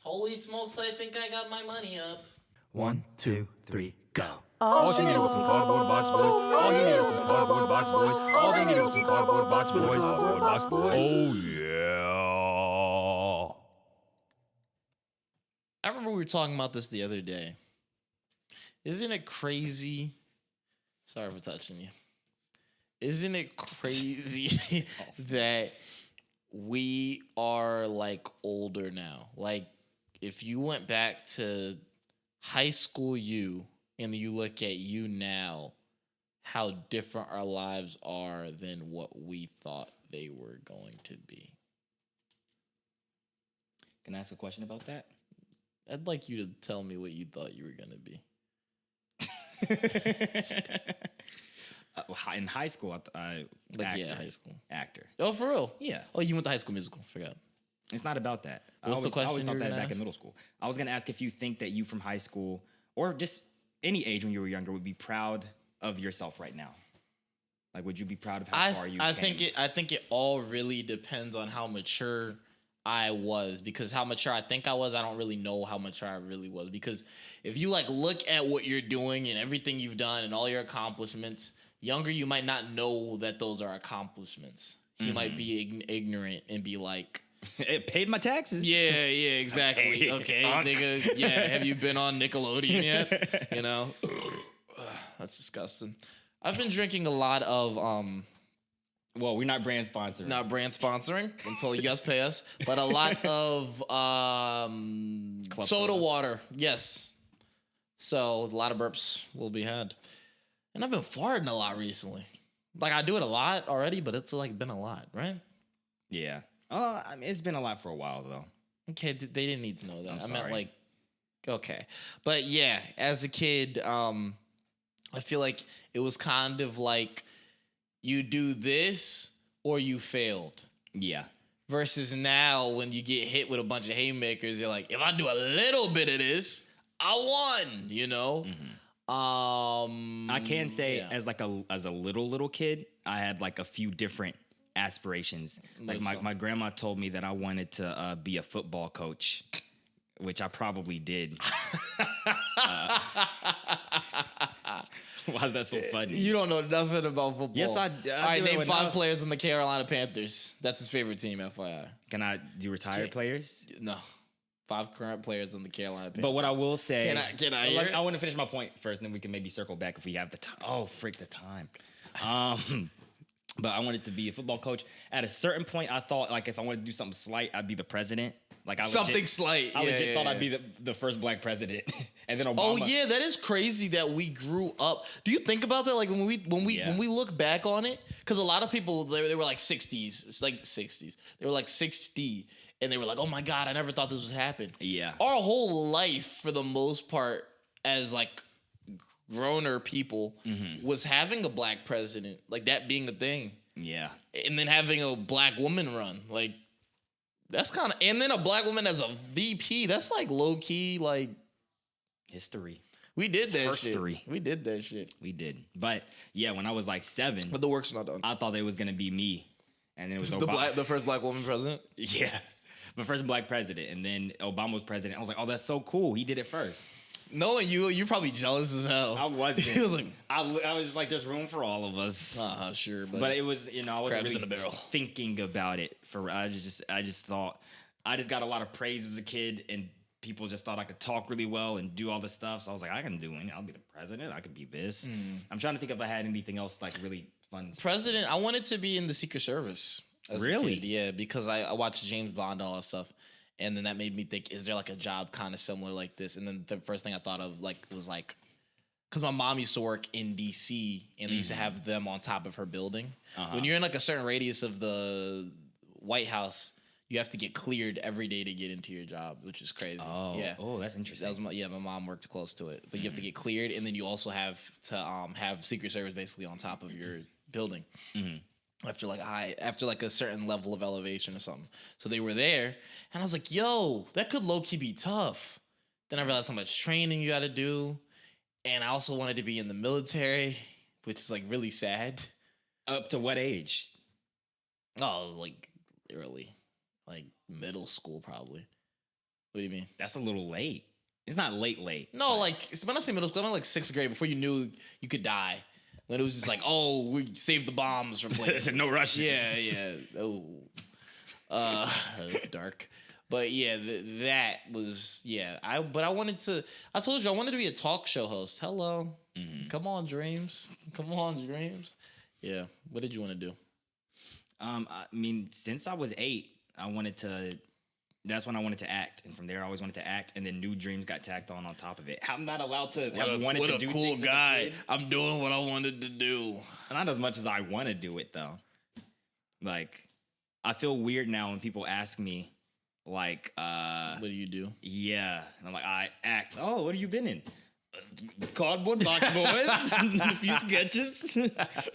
Holy smokes, I think I got my money up. 1, 2, 3, go. All you needed was some cardboard box boys. All you needed was some cardboard box boys. All they needed was some cardboard box boys. Cardboard box boys. Oh yeah. I remember we were talking about this the other day. Isn't it crazy? Sorry for touching you. Isn't it crazy that we are like older now? Like, if you went back to high school you and you look at you now, how different our lives are than what we thought they were going to be. Can I ask a question about that? I'd like you to tell me what you thought you were going to be. In high school, I high school. Actor. Oh, for real? Yeah. Oh, you went to High School Musical. Forgot. It's not about that. What's the question I always you thought were that gonna back in ask? middle school. I was going to ask if you think that you from high school or just any age when you were younger would be proud of yourself right now. Like, would you be proud of how far you came? I think it all really depends on how mature I was, because how mature I think I was, I don't really know how mature I really was. Because if you like look at what you're doing and everything you've done and all your accomplishments, younger you might not know that those are accomplishments. You might be ignorant and be like, it paid my taxes. yeah, exactly. Okay, nigga. Yeah, have you been on Nickelodeon yet? You know, that's disgusting. I've been drinking a lot of Well, we're not brand sponsored. not brand sponsoring until you guys pay us, but a lot of soda water. Yes. So a lot of burps will be had. And I've been farting a lot recently. Like, I do it a lot already, but it's like been a lot, right? Yeah. I mean, it's been a lot for a while though. Okay, they didn't need to know that. I'm I meant sorry. like, okay. But yeah, as a kid, I feel like it was kind of like you do this or you failed. Yeah. Versus now, when you get hit with a bunch of haymakers, you're like, if I do a little bit of this, I won, you know? I can say yeah. as a little kid, I had like a few different aspirations. Like my grandma told me that I wanted to be a football coach, which I probably did. Why is that so funny? You don't know nothing about football. Yes, I All right, do it name 5 enough. players in the Carolina Panthers. That's his favorite team, FYI. Can I do retired Okay. players? No. 5 current players in the Carolina Panthers. But what I will say, Can I hear it? I want to finish my point first, and then we can maybe circle back if we have the time. Oh, freak the time. But I wanted to be a football coach. At a certain point, I thought like if I wanted to do something slight, I'd be the president. Like I Something slight. I Yeah, legit yeah, thought yeah. I'd be the first black president, and then Obama. Oh yeah, that is crazy that we grew up. Do you think about that? Like when we look back on it, because a lot of people they were like 60s. It's like 60s. They were like 60, and they were like, oh my god, I never thought this would happen. Yeah. Our whole life, for the most part, as like growner people, was having a black president, like that being a thing, Yeah. and then having a black woman run, like. That's kind of, and then a black woman as a VP. That's like low key, like History. we did that history. shit. We did that shit. We did. But yeah, when I was like 7, But the work's not done. I thought it was gonna be me, and then it was Obama. The first black woman president. Yeah. The first black president, and then Obama was president. I was like, oh, that's so cool. He did it first. Knowing you're probably jealous as hell. I wasn't. He was like, I was just like, there's room for all of us. sure, But it was, I wasn't Crabs really in a barrel. thinking about it. I just thought, I just got a lot of praise as a kid, and people just thought I could talk really well and do all this stuff. So I was like, I can do it. I'll be the president. I could be this. I'm trying to think if I had anything else like really fun. president. I wanted to be in the Secret Service. As Really? A kid. Yeah, because I watched James Bond and all that stuff. And then that made me think, is there like a job kind of similar like this? And then the first thing I thought of was like, because my mom used to work in DC and they used to have them on top of her building. When you're in like a certain radius of the White House, you have to get cleared every day to get into your job, which is crazy. Oh, yeah. Oh, that's interesting. That was my mom worked close to it. But you have to get cleared, and then you also have to have Secret Service basically on top of your building. After like a certain level of elevation or something. So they were there, and I was like, yo, that could low-key be tough. Then I realized how much training you gotta do. And I also wanted to be in the military, which is like really sad. Up to what age? Oh, it was like early. Like middle school probably. What do you mean? That's a little late. It's not late. No, like when I say middle school, I meant like 6th grade before you knew you could die. When it was just like, oh, we saved the bombs from places. No Russians. Yeah. Oh, that's dark. But yeah, that was But I wanted to. I told you I wanted to be a talk show host. Hello, come on, dreams. Yeah. What did you want to do? I mean, since I was 8, that's when I wanted to act, and from there I always wanted to act, and then new dreams got tacked on top of it. I'm not allowed to. What a cool guy! I'm doing what I wanted to do. Not as much as I want to do it though. Like, I feel weird now when people ask me, like, what do you do? Yeah, and I'm like, I act. Oh, what have you been in? Cardboard Box Boys, a few sketches,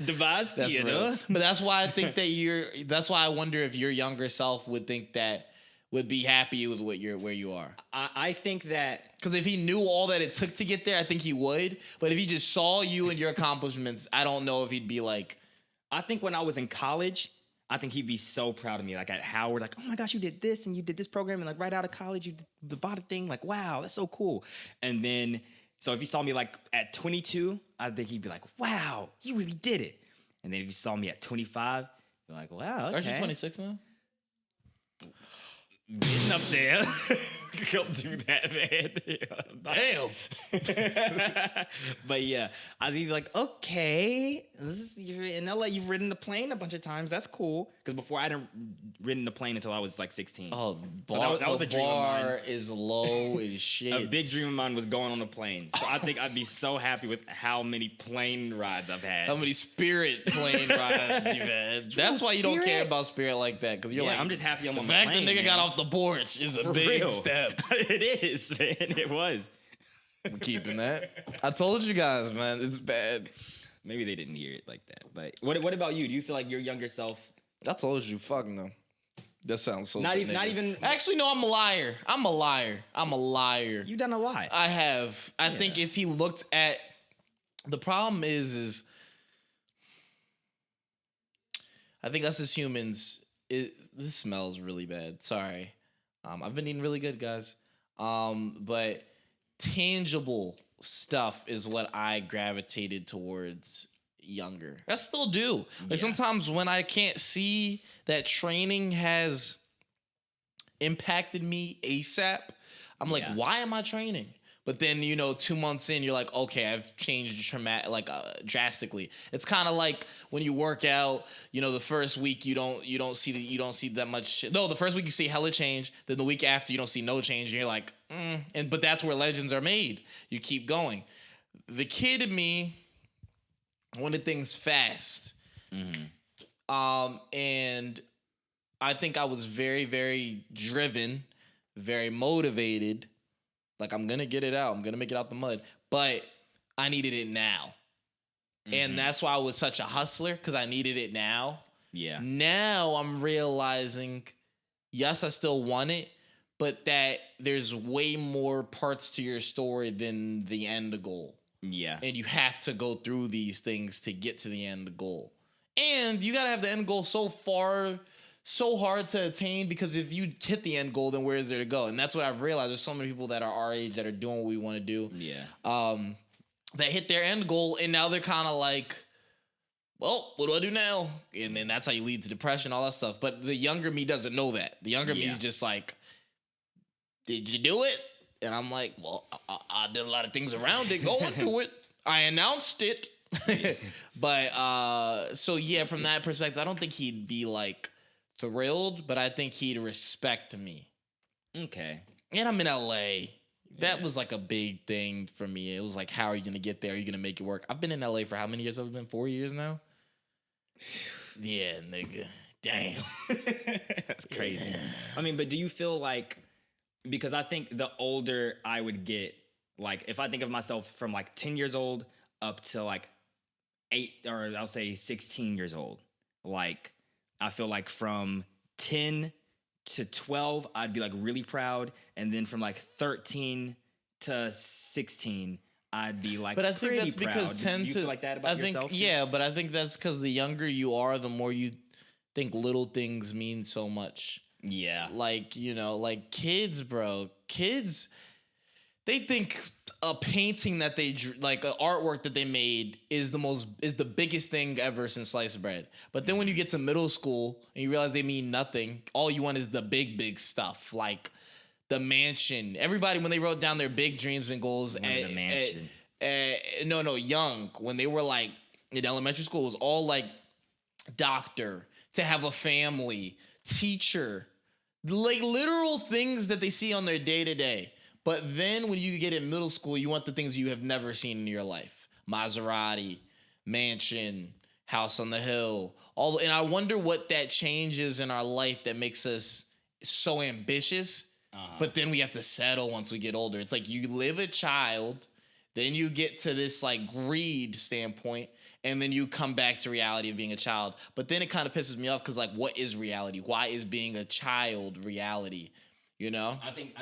devised theater. Real. But that's why I think that that's why I wonder if your younger self would think that. Would be happy with where you are. I think that because if he knew all that it took to get there, I think he would. But if he just saw you and your accomplishments, I don't know if he'd be like. I think when I was in college, I think he'd be so proud of me. Like at Howard, like, oh my gosh, you did this and you did this program, and like right out of college, you did the bot thing. Like, wow, that's so cool. And then, so if he saw me like at 22, I think he'd be like, wow, you really did it. And then if he saw me at 25, he'd be like, wow, okay. Aren't you 26 now? Getting up there. Don't do that, man. Damn. But yeah, I'd be like, okay, you're in LA. You've ridden the plane a bunch of times. That's cool. Because before I hadn't ridden the plane until I was like 16. Oh, so that was a dream of mine. Bar is low as shit. A big dream of mine was going on a plane. So I think I'd be so happy with how many plane rides I've had. How many Spirit plane rides you've had. That's why you don't care about Spirit like that. Because you're like, I'm just happy I'm on the fact plane. The nigga man. got off the porch is a For big real. step. It is, man. It was. We're keeping that. I told you guys, man. It's bad. Maybe they didn't hear it like that. But what about you? Do you feel like your younger self? I told you, fuck no. That sounds so. Not even. Actually, no. I'm a liar. You've done a lot. I have. I think if he looked at, the problem is I think us as humans, this smells really bad. Sorry. I've been eating really good, guys. But tangible stuff is what I gravitated towards younger. I still do. Like sometimes when I can't see that training has impacted me ASAP, I'm like, why am I training? But then, 2 months in, you're like, okay, I've changed drastically. It's kind of like when you work out, the first week you don't see that much. No, the first week you see hella change. Then the week after you don't see no change, and you're like, but that's where legends are made. You keep going. The kid in me wanted things fast, and I think I was very, very driven, very motivated. Like, I'm going to get it out. I'm going to make it out the mud. But I needed it now. And that's why I was such a hustler, because I needed it now. Yeah. Now I'm realizing, yes, I still want it, but that there's way more parts to your story than the end goal. Yeah. And you have to go through these things to get to the end goal. And you got to have the end goal so hard to attain, because if you hit the end goal, then where is there to go? And that's what I've realized. There's so many people that are our age that are doing what we want to do. Yeah. That hit their end goal, and now they're kind of like, well, what do I do now? And then that's how you lead to depression, all that stuff. But the younger me doesn't know that. The younger me is just like, did you do it? And I'm like, well, I did a lot of things around it going to it. I announced it. But so yeah, from that perspective, I don't think he'd be like thrilled, but I think he'd respect me. Okay. And I'm in LA. That was like a big thing for me. It was like, how are you going to get there? Are you going to make it work? I've been in LA for how many years have it been? 4 years now? Yeah, nigga. Damn. That's crazy. Yeah. I mean, but do you feel like, because I think the older I would get, like if I think of myself from like 10 years old up to like 8, or I'll say 16 years old, like I feel like from 10 to 12, I'd be like really proud. And then from like 13 to 16, I'd be like, but I think that's proud. Because 10 do you feel like that about yourself? Yeah, but I think that's because the younger you are, the more you think little things mean so much. Yeah. Like, like kids, bro. Kids, they think a painting that they drew, like an artwork that they made is the biggest thing ever since sliced bread. But then when you get to middle school and you realize they mean nothing, all you want is the big stuff, like the mansion. Everybody, when they wrote down their big dreams and goals, The mansion. young, when they were like in elementary school, it was all like doctor, to have a family, teacher, like literal things that they see on their day to day. But then when you get in middle school, you want the things you have never seen in your life. Maserati, mansion, house on the hill. And I wonder what that changes in our life that makes us so ambitious. But then we have to settle once we get older. It's like you live a child, then you get to this like greed standpoint, and then you come back to reality of being a child. But then it kind of pisses me off because like, what is reality? Why is being a child reality? I think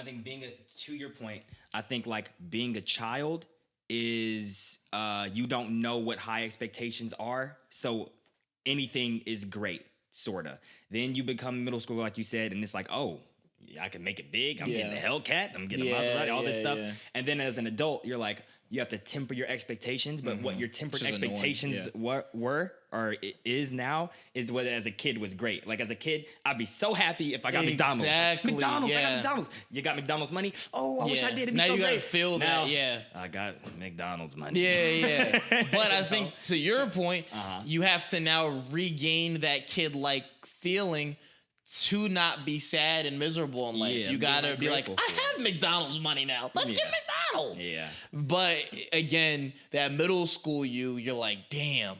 to your point, I think like being a child is you don't know what high expectations are, so anything is great, sorta. Then you become middle school, like you said, and it's like, oh, I can make it big. I'm getting a Hellcat. I'm getting a Maserati, all this stuff. Yeah. And then as an adult, you're like, you have to temper your expectations, but what your tempered expectations were or is now is what as a kid was great. Like as a kid, I'd be so happy if I got McDonald's. Exactly. I got McDonald's. You got McDonald's money? Oh, I wish I did. It'd be now so you great. gotta feel now, that, yeah. I got McDonald's money. Yeah. But I think to your point, you have to now regain that kid-like feeling to not be sad and miserable in life. You gotta be like, I have McDonald's money now. Let's get McDonald's. Yeah. But again, that middle school you're like, damn,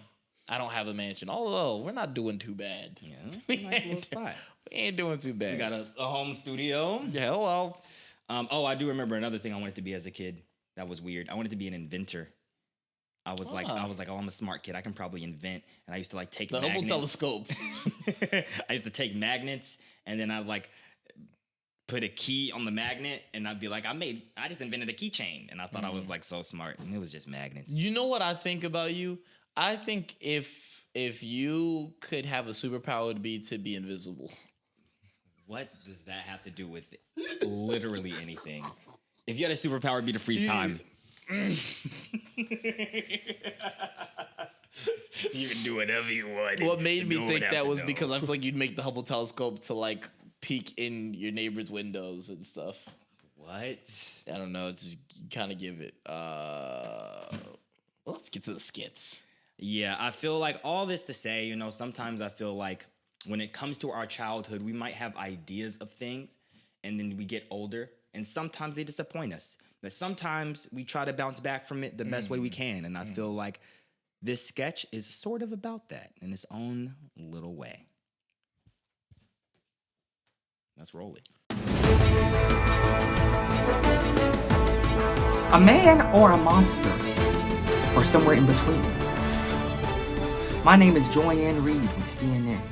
I don't have a mansion. Although we're not doing too bad. Yeah, nice little spot. We ain't doing too bad. We got a home studio. Yeah, hello. I do remember another thing I wanted to be as a kid. That was weird. I wanted to be an inventor. I was like, oh, I'm a smart kid. I can probably invent. And I used to like take the magnets. Hubble telescope. I used to take magnets and then I'd like put a key on the magnet and I'd be like, I just invented a keychain. And I thought I was like so smart. And it was just magnets. You know what I think about you? I think if you could have a superpower, it would be to be invisible. What does that have to do with it? Literally anything? If you had a superpower, it'd be to freeze time. You can do whatever you want. What made me think that was because I feel like you'd make the Hubble telescope to like peek in your neighbor's windows and stuff. What? I don't know. Just kind of give it. Let's get to the skits. Yeah, I feel like all this to say, sometimes I feel like when it comes to our childhood, we might have ideas of things and then we get older and sometimes they disappoint us. But sometimes we try to bounce back from it the best way we can. And I feel like this sketch is sort of about that in its own little way. Let's roll it. A man or a monster? Or somewhere in between? My name is Joyanne Reed with CNN.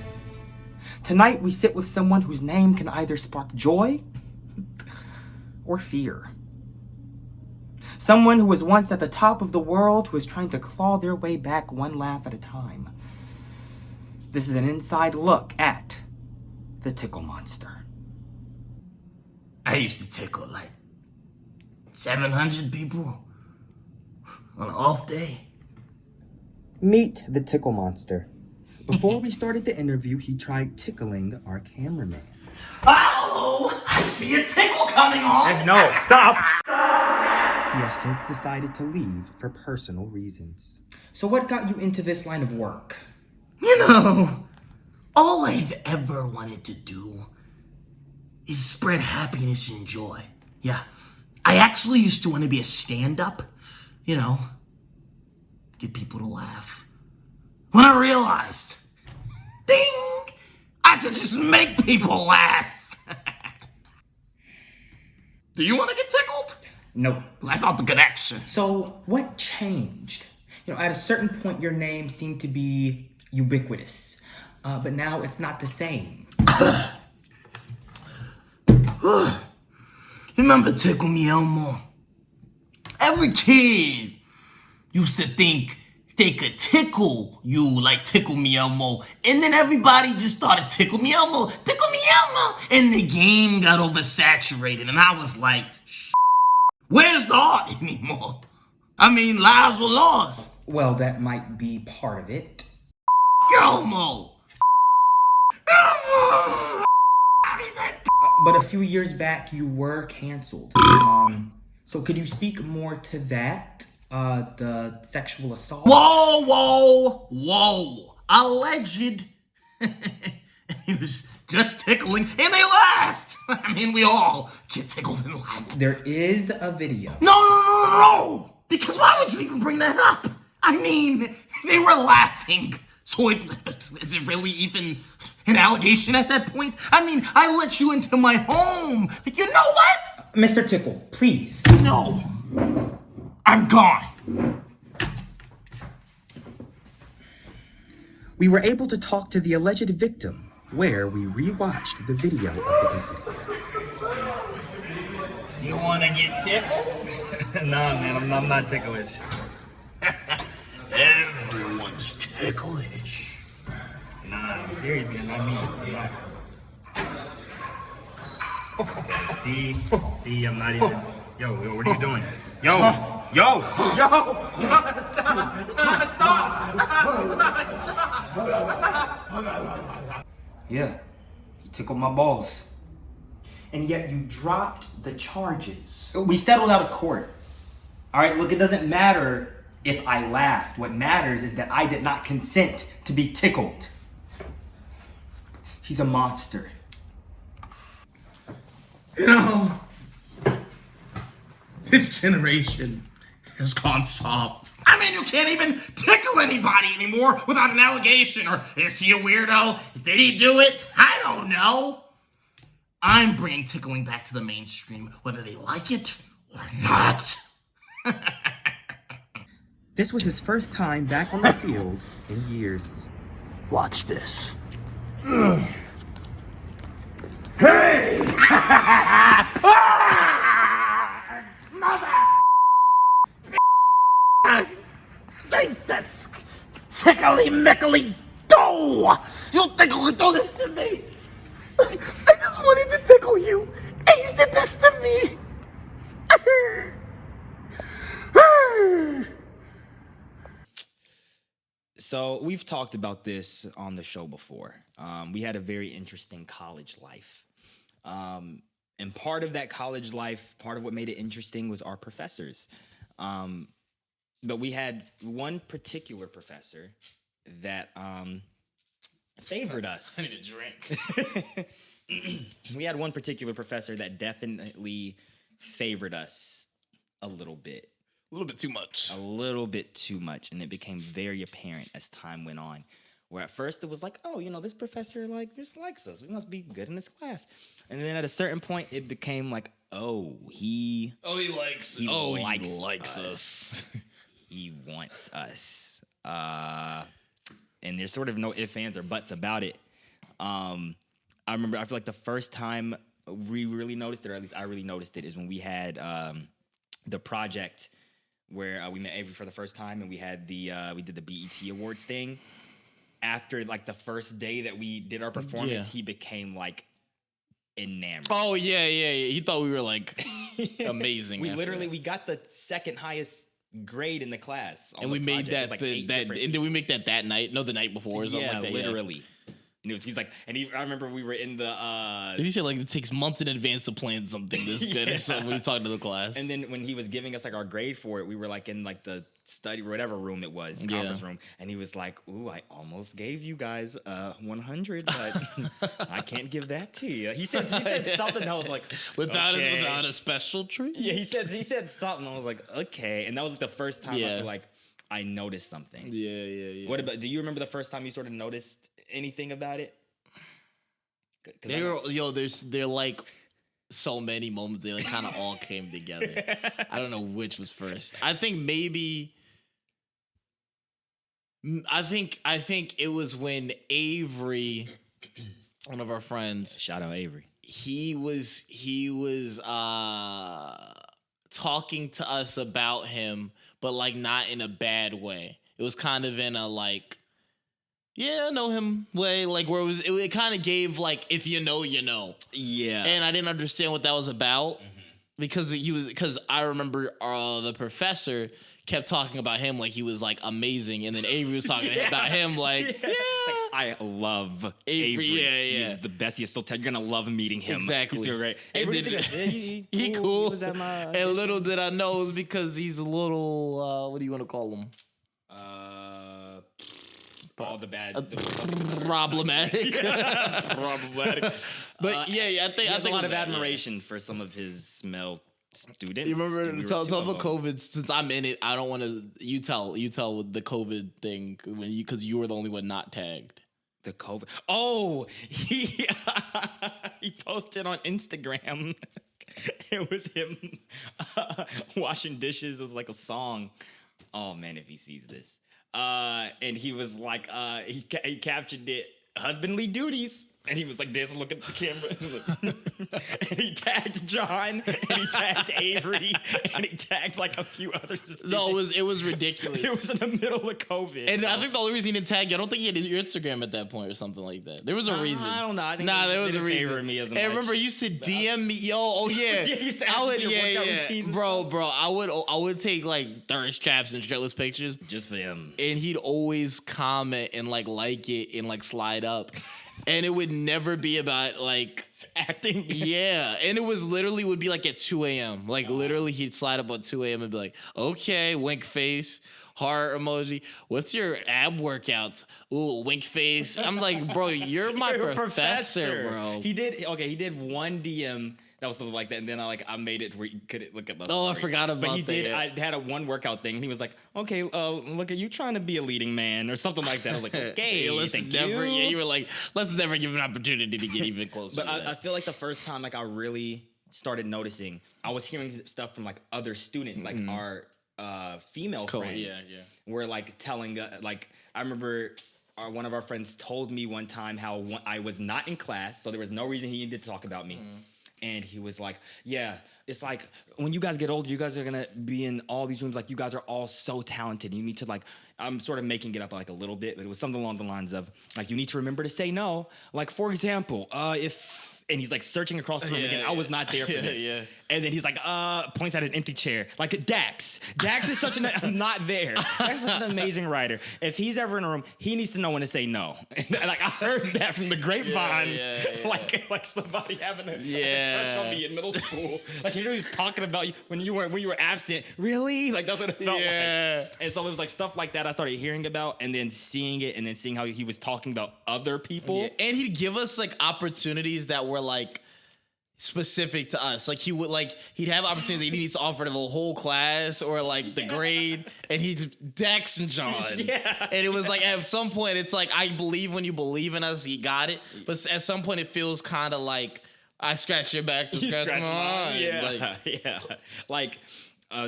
Tonight we sit with someone whose name can either spark joy or fear. Someone who was once at the top of the world who is trying to claw their way back one laugh at a time. This is an inside look at the Tickle Monster. I used to tickle like 700 people on an off day. Meet the Tickle Monster. Before we started the interview, he tried tickling our cameraman. Oh, I see a tickle coming on. No, stop! He has since decided to leave for personal reasons. So what got you into this line of work? All I've ever wanted to do is spread happiness and joy. Yeah, I actually used to want to be a stand-up, get people to laugh. When I realized, ding, I could just make people laugh. Do you want to get tickled? Nope. I felt the connection. So what changed? At a certain point, your name seemed to be ubiquitous, but now it's not the same. Remember Tickle Me Elmo? Every kid used to think they could tickle you like Tickle Me Elmo. And then everybody just started Tickle Me Elmo, Tickle Me Elmo. And the game got oversaturated. And I was like, where's the art anymore? I mean, lives were lost. Well, that might be part of it. Elmo. But a few years back, you were canceled. So could you speak more to that? The sexual assault? Whoa. Alleged. He was just tickling and they laughed. I mean, we all get tickled and laugh. There is a video. No. Because why would you even bring that up? I mean, they were laughing. So is it really even an allegation at that point? I mean, I let you into my home. You know what? Mr. Tickle, please. No. I'm gone. We were able to talk to the alleged victim, where we rewatched the video of the incident. You wanna get tickled? Nah, man, I'm not ticklish. Everyone's ticklish. Nah, I'm serious, man. Not me. I'm not. See, I'm not even. Yo, what are you doing? Yo! Yeah, he tickled my balls. And yet you dropped the charges. We settled out of court. All right, look, it doesn't matter if I laughed. What matters is that I did not consent to be tickled. He's a monster. You know, this generation has gone soft. I mean, you can't even tickle anybody anymore without an allegation. Or is he a weirdo? Did he do it? I don't know. I'm bringing tickling back to the mainstream, whether they like it or not. This was his first time back on the field in years. Watch this. Jesus! Tickly mickly do! You think you could do this to me? I just wanted to tickle you, and you did this to me! So we've talked about this on the show before. We had a very interesting college life. And part of that college life, part of what made it interesting was our professors. But we had one particular professor that favored us. I need a drink. We had one particular professor that definitely favored us a little bit. A little bit too much. A little bit too much. And it became very apparent as time went on. Where at first it was like, oh, this professor just likes us. We must be good in this class. And then at a certain point it became like, he likes us. He wants us. And there's sort of no ifs, ands, or buts about it. I feel like the first time we really noticed it, or at least I really noticed it, is when we had the project where we met Avery for the first time, and we had we did the BET Awards thing. After the first day that we did our performance, he became enamored. Oh yeah. He thought we were amazing. We got the second highest grade in the class, and we made that. And did we make that night? No, the night before or something like that. Literally. Yeah. And I remember we were in the. Did he say it takes months in advance to plan something this good? Or something when he was talking to the class. And then when he was giving us our grade for it, we were in the study, whatever room it was, conference room, and he was like, "Ooh, I almost gave you guys 100, but I can't give that to you." He said something that was without a special treat. Yeah, he said something. I was like, okay, and that was the first time I feel like I noticed something. Yeah. What about? Do you remember the first time you sort of noticed anything about it? They're so many moments. They kind of all came together. I don't know which was first. I think it was when Avery, one of our friends, shout out Avery. He was talking to us about him, but not in a bad way. It it was kind of in a like, yeah, I know him way, like where it kind of gave like, if you know, you know. Yeah. And I didn't understand what that was about because I remember the professor kept talking about him like he was like amazing, and then Avery was talking about him like, yeah. I love Avery. Yeah. He's the best. He's so talented. You're gonna love meeting him. Exactly. He's so great. And Avery then- he cool. He was at my And little did I know it was because he's a little, what do you want to call him? all the bad. Problematic. Problematic. But I think He has I think a it lot was of that, admiration for some of his male students. You remember and we were tell two of about them. COVID? Since I'm in it, I don't want to. You tell with the COVID thing because you were the only one not tagged. The COVID. Oh, he posted on Instagram. It was him washing dishes. It was like a song. Oh man, if he sees this. And he was like, he captioned it, husbandly duties. And he was like dancing, looking at the camera. And he tagged John, and he tagged Avery, and he tagged like a few others. No, it was ridiculous. It was in the middle of COVID. And I think the only reason he didn't tag you, I don't think he had your Instagram at that point or something like that. There was a reason. I don't know. I think there was a didn't reason. favor me as And much. remember, you used to DM me, oh yeah, Yeah, he used to ask I me would, your workout routines and bro. I would take like thirst traps and shirtless pictures, Just for him. and he'd always comment and like it and like slide up, and it would never be about like. Acting. Yeah, and it was literally would be like at 2 a.m. Like literally, he'd slide up at 2 a.m. and be like, "Okay, wink face, heart emoji. What's your ab workouts? Ooh, wink face." I'm like, bro, you're my You're a professor, bro. He did one DM that was something like that, and then I made it where you couldn't look at my Oh, I story. forgot But about he that, did. yeah. I had a one workout thing, and he was like, "Okay, look at you trying to be a leading man or something like that." I was like, "Okay, thank you." Yeah, you were like, let's never give an opportunity to get even closer. But to that. I feel like the first time like I really started noticing, I was hearing stuff from like other students, like our female friends, yeah. were like telling like I remember one of our friends told me one time how I was not in class, so there was no reason he needed to talk about me. And he was like, yeah, it's like when you guys get older, you guys are gonna be in all these rooms. Like you guys are all so talented. You need to like, I'm sort of making it up like a little bit, but it was something along the lines of like, you need to remember to say no. Like for example, and he's like searching across the room again. I was not there for this. Yeah. And then he's like, points at an empty chair. Like Dax. Dax is such I'm not there. Dax is such an amazing writer. If he's ever in a room, he needs to know when to say no. And like I heard that from the grapevine. Yeah. Like somebody having a Yeah. crush on me in middle school. Like he was talking about you when you were absent. Really? Like that's what it felt like. And so it was like stuff like that I started hearing about and then seeing it and then seeing how he was talking about other people. Yeah, and he'd give us like opportunities that were like specific to us. Like he'd have opportunities that he needs to offer to the whole class or like the grade, and he'd Dex and John. Yeah. And it was like at some point it's like I believe when you believe in us, you got it. But at some point it feels kind of like I scratch your back to You scratch scratch mine. Yeah, Like, yeah. Like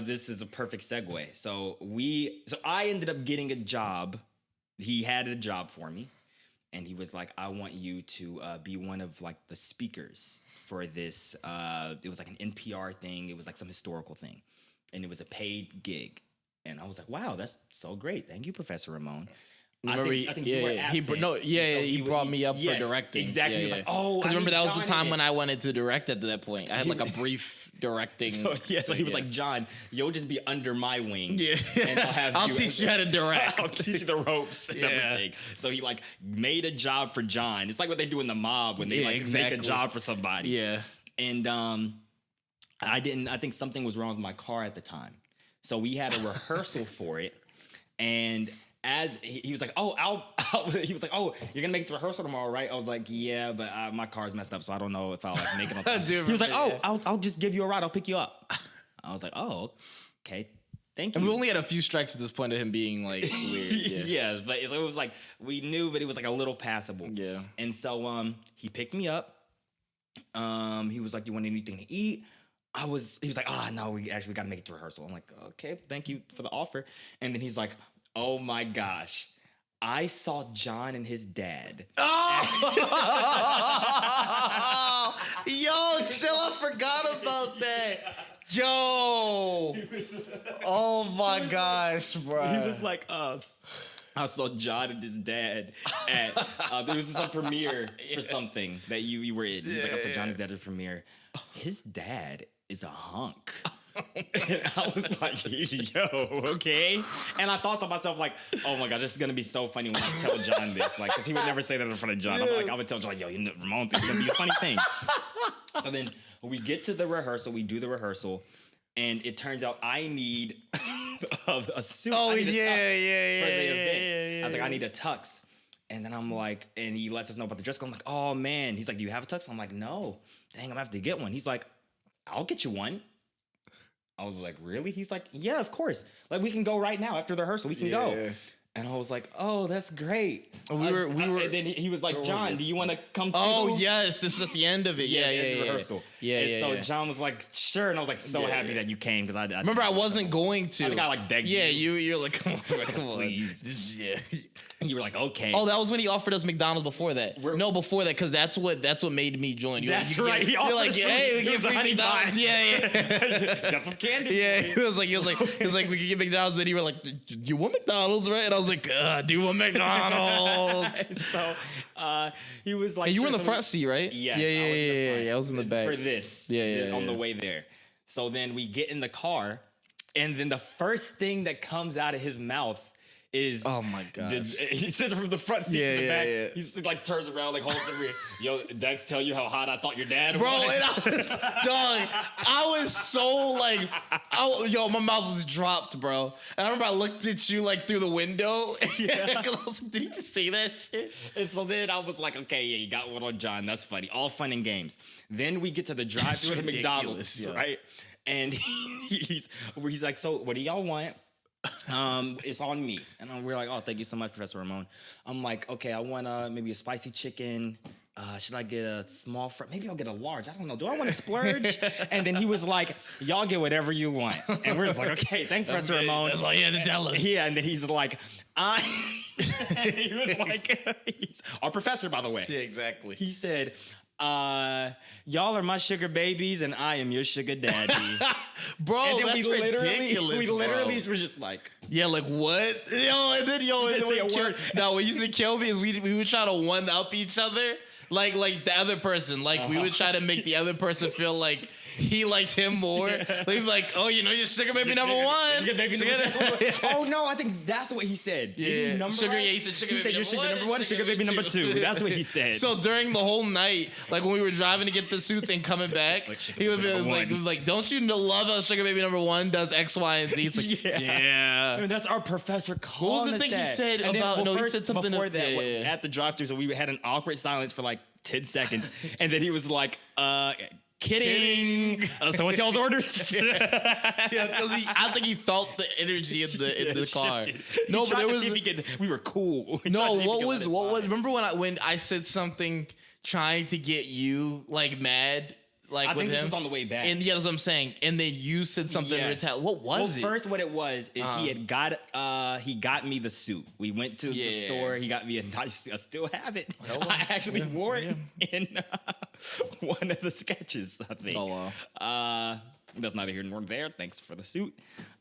this is a perfect segue. So I ended up getting a job. He had a job for me, and he was like, "I want you to be one of like the speakers for this." It was like an NPR thing. It was like some historical thing, and it was a paid gig. And I was like, "Wow, that's so great! Thank you, Professor Ramon." Remember, I think you were absent. He brought me up for directing. Exactly. Yeah, He was yeah. like, "Oh, because I remember need that was the John time in when it." I wanted to direct at that point. I had like a brief directing. So he was like, "John, you'll just be under my wing. Yeah. And I'll have I'll teach you how to direct. I'll teach you the ropes and everything." So he like made a job for John. It's like what they do in the mob when they Yeah, like exactly. make a job for somebody. Yeah. And I think something was wrong with my car at the time. So we had a rehearsal for it. And as he was like, he was like, "Oh, you're gonna make it to rehearsal tomorrow, right?" I was like, "Yeah, but my car's messed up, so I don't know if I'll like make it on time." He was like, "Oh, I'll just give you a ride. I'll pick you up." I was like, "Oh, okay, thank you." And we only had a few strikes at this point of him being like weird. Yeah. Yeah, but it was like we knew, but it was like a little passable. Yeah. And so he picked me up. He was like, "You want anything to eat?" He was like, "Oh no, we got to make it to rehearsal." I'm like, "Okay, thank you for the offer." And then he's like, "Oh my gosh, I saw John and his dad. Oh! Yo, chill, I forgot about that. Yo. Oh my gosh, bro. He was like, I saw John and his dad at there was some premiere for something that you were in. He's like, I saw John and his dad at the premiere. His dad is a hunk. And I was like, yo, okay. And I thought to myself, like, oh my God, this is gonna be so funny when I tell John this. Like, because he would never say that in front of John. I'm like, I would tell John, yo, you know, Ramon thinks it's gonna be a funny thing. So then we get to the rehearsal, we do the rehearsal, and it turns out I need a suit. Oh, I need a yeah, tux yeah, for the yeah, event. yeah, I was like, I need a tux. And then I'm like, and he lets us know about the dress code. I'm like, oh man. He's like, do you have a tux? I'm like, no. Dang, I'm gonna have to get one. He's like, I'll get you one. I was like, really? He's like, yeah, of course. Like, we can go right now after the rehearsal. We can go. And I was like, oh, that's great. We were. And then he was like, John, do you want to come too? Oh yes, this is at the end of it. Yeah, the rehearsal. Yeah. So John was like, sure. And I was like, so happy that you came because I Remember, I wasn't going to. I think I like begged you. Yeah, you're like, come on, come on, please. Yeah. You were like, okay. Oh, that was when he offered us McDonald's before that. No, before that, because that's what made me join. That's right. You're like, hey, we get free McDonald's. Yeah. Got some candy. Yeah, he was like, we could get McDonald's. Then you were like, you want McDonald's, right? And I was like, do you want McDonald's? So he was like, and you were in the front seat, right? Yes, Yeah. I was in the back for this. On the way there. So then we get in the car, and then the first thing that comes out of his mouth is, oh my gosh. He sits from the front seat to the back. Yeah. He's like turns around, like holds the rear. Yo, Dex, tell you how hot I thought your dad was. Bro, and I was so like, my mouth was dropped, bro. And I remember I looked at you like through the window. Yeah. Cause I was like, did he just say that shit? And so then I was like, okay, yeah, you got one on John. That's funny. All fun and games. Then we get to the drive-thru at McDonald's, right? And he's like, so what do y'all want? It's on me. And we're like, oh, thank you so much, Professor Ramon. I'm like, okay, I want maybe a spicy chicken. Should I get a small fry? Maybe I'll get a large. I don't know. Do I want to splurge? And then he was like, y'all get whatever you want. And we're just like, okay, thanks, Professor Ramon. That's all you had to tell us. Yeah, and then he's like, he was like, our professor, by the way. Yeah, exactly. He said, y'all are my sugar babies and I am your sugar daddy. Bro, and then that's ridiculous. We literally were just like, yeah, like what? When you said kill me is we would try to one up each other. Like the other person. Like we would try to make the other person feel like he liked him more. They'd be like, oh, you're sugar baby number one. Sugar baby number one. Oh no, I think that's what he said. Yeah, he said sugar baby number one, sugar baby number two. That's what he said. So during the whole night, like when we were driving to get the suits and coming back, he would be like, don't you love how sugar baby number one does X, Y, and Z? It's like, yeah. I mean, that's our professor calling What was the thing he said about? No, he said something before that at the drive-thru. So we had an awkward silence for like 10 seconds, and then he was like, kidding. So what's y'all's orders? Yeah, because I think he felt the energy in the car. No, but there was we were cool. What was remember when I said something trying to get you like mad? Like I with think him? this was on the way back. And yeah, that's what I'm saying. And then you said something to retaliate. What was it? First, what it was is he got me the suit. We went to the store. He got me a nice suit. I still have it. I actually wore it in one of the sketches, I think. Oh, wow. That's neither here nor there. Thanks for the suit.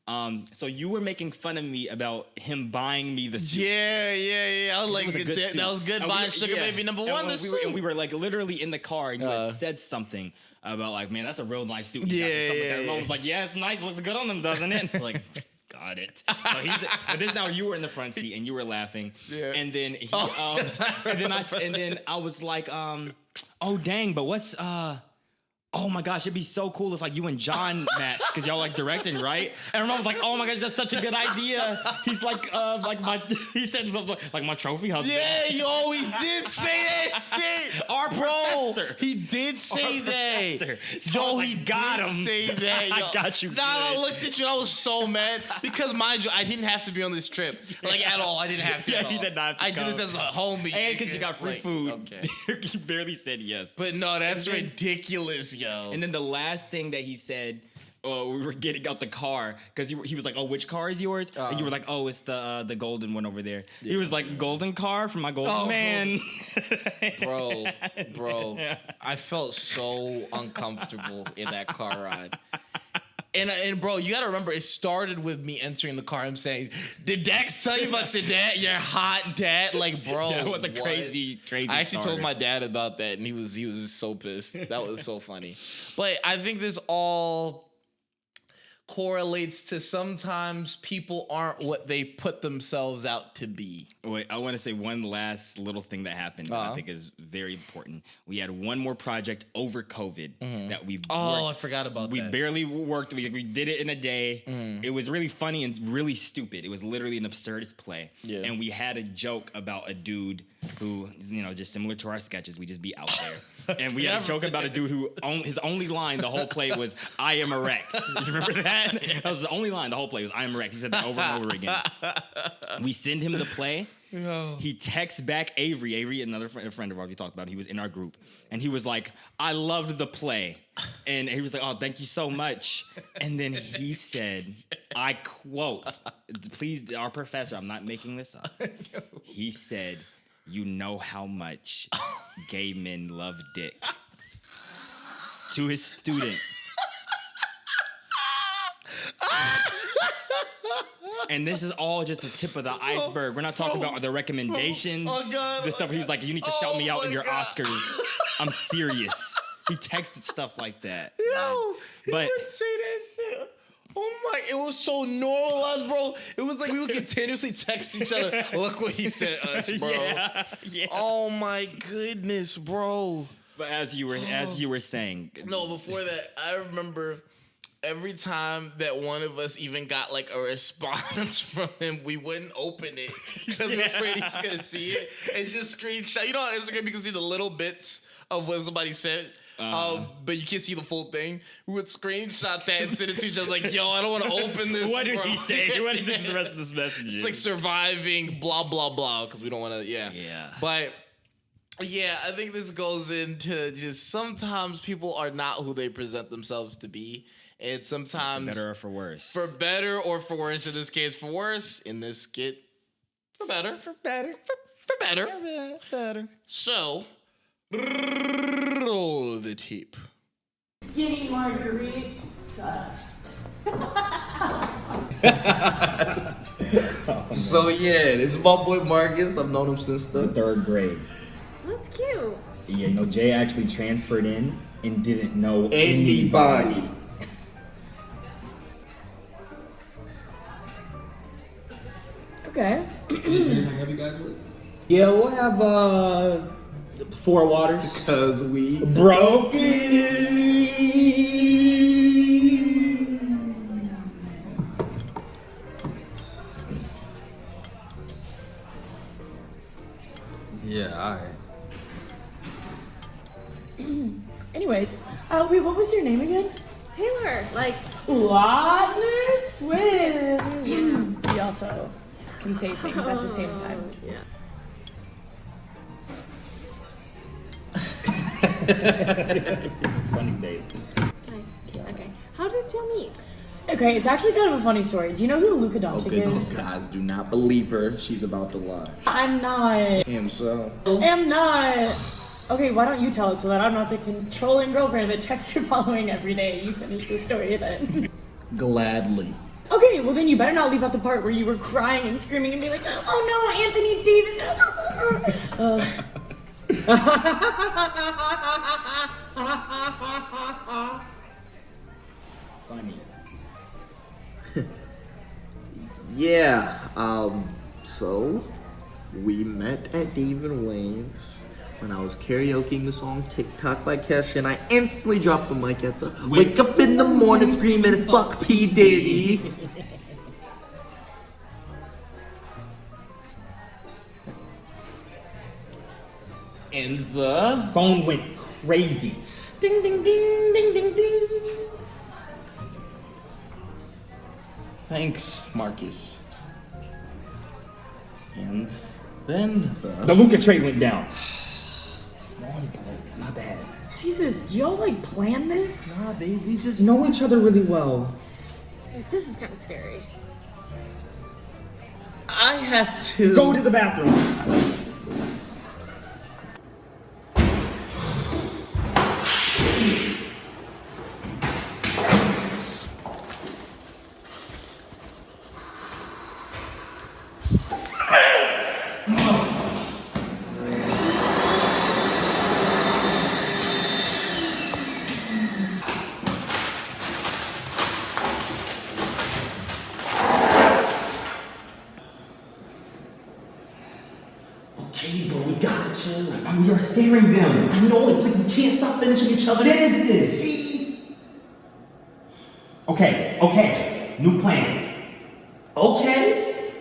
So you were making fun of me about him buying me the suit. Yeah. I was like, that was good buying sugar baby number one. And we were like literally in the car, and you had said something about like, man, that's a real nice suit. And I was like, yeah, it's nice. Looks good on them, doesn't it? Like, got it. So but this now you were in the front seat and you were laughing. Yeah. And then and then I was like, oh dang, but what's oh my gosh, it'd be so cool if like you and John matched because y'all like directing, right? And Ramon was like, oh my gosh, that's such a good idea. He's like he said something like my trophy husband. Yeah, he did say that shit. Our professor. He did say that. So he got him. Say that. I got you. I looked at you. I was so mad because mind you, I didn't have to be on this trip like at all. I didn't have to. Yeah, he did not. I did this as a homie. And because you got free food. Okay. You barely said yes. But no, that's ridiculous. Yo. And then the last thing that he said we were getting out the car because he was like, "Oh, which car is yours?" And you were like, "Oh, it's the golden one over there." Yeah. He was like, "Golden car for my golden man." Bro, I felt so uncomfortable in that car ride. And bro, you gotta remember, it started with me entering the car and saying, "Did Dax tell you about your dad? Your hot dad?" Like, bro, yeah, it was a crazy. I actually told my dad about that, and he was just so pissed. That was so funny. But I think this all correlates to sometimes people aren't what they put themselves out to be. Wait, I want to say one last little thing that happened that I think is very important. We had one more project over COVID that we I forgot about that. We barely worked. We did it in a day. It was really funny and really stupid. It was literally an absurdist play. Yeah. And we had a joke about a dude who, just similar to our sketches, we just be out there. And we had a joke about a dude who his only line the whole play was, "I am erect." You remember that? That was the only line the whole play was, "I am erect." He said that over and over again. We send him the play. He texts back Avery, another friend of ours we talked about. He was in our group. And he was like, "I loved the play." And he was like, "Oh, thank you so much." And then he said, I quote, please, our professor, I'm not making this up. He said, "You know how much gay men love dick." To his student. And this is all just the tip of the iceberg. We're not talking about the recommendations. The stuff he was like, "You need to shout me out in your Oscars." I'm serious. He texted stuff like that. Yo, but he would say that shit. Oh my, it was so normalized, bro. It was like we would continuously text each other, "Look what he said us, bro." Yeah. Oh my goodness, bro. But as you were saying. No, before that, I remember every time that one of us even got like a response from him, we wouldn't open it because we're afraid he's gonna see it and just screenshot. You know, on Instagram you can see the little bits of what somebody said. But you can't see the full thing. We would screenshot that and send it to each other like, "Yo, I don't want to open this." What did bro. he say? What did the rest of this message? It's like surviving, blah, blah, blah, because we don't want to, Yeah. But, yeah, I think this goes into just sometimes people are not who they present themselves to be. And sometimes... For better or for worse. For better or for worse in this case. For worse, in this skit, for better. For better. For better. For better. So... roll the tape. Skinny margarita. So yeah, this is my boy Marcus. I've known him since the 3rd grade. That's cute. Yeah, Jay actually transferred in and didn't know anybody. Okay. Have you guys with? Yeah, we'll have 4 waters. Because we broke it. Yeah, alright. Anyways, wait, what was your name again? Taylor, like Wadler Swift. We also can say things at the same time. Yeah. Funny date. Okay. How did y'all meet? Okay, it's actually kind of a funny story. Do you know who Luka Doncic Okay, is? those guys do not believe her. She's about to lie. I'm not. Him so. I'm not. Okay, why don't you tell it so that I'm not the controlling girlfriend that checks your following every day? You finish the story then. Gladly. Okay, well then you better not leave out the part where you were crying and screaming and be like, "Oh no, Anthony Davis!" Funny. Yeah, so we met at Dave and Wayne's when I was karaokeing the song TikTok by Kesha, and I instantly dropped the mic at the wake up in the morning screaming fuck P. Diddy. And the Phone went crazy. ding ding ding ding ding ding. Thanks, Marcus. And then The Luka trade went down. my bad. Jesus, do y'all like plan this? Nah, babe, we just Know each other really well. This is kind of scary. I have to Go to the bathroom. Okay, but we gotta chill. We are scaring them. I know, it's like we can't stop finishing each other. Fences. See? Okay. New plan. Okay.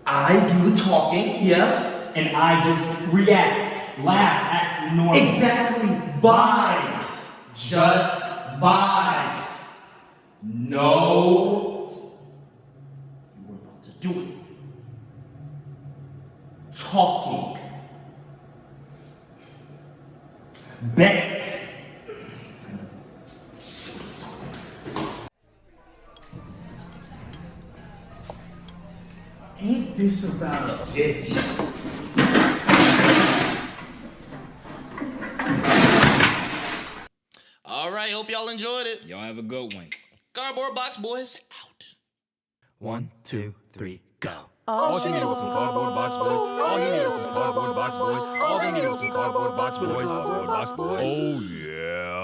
I do the talking, yes. And I just react, laugh, act normal. Exactly. Vibes. Just vibes. No. You were about to do it. Talking. Bet. Ain't this about a bitch? All right, hope y'all enjoyed it. Y'all have a good one. Cardboard Box Boys out. 1, 2, 3, go. All she needed was some cardboard box boys. All he needed was some cardboard box boys. All they needed was some cardboard box boys. Cardboard box boys. Oh yeah.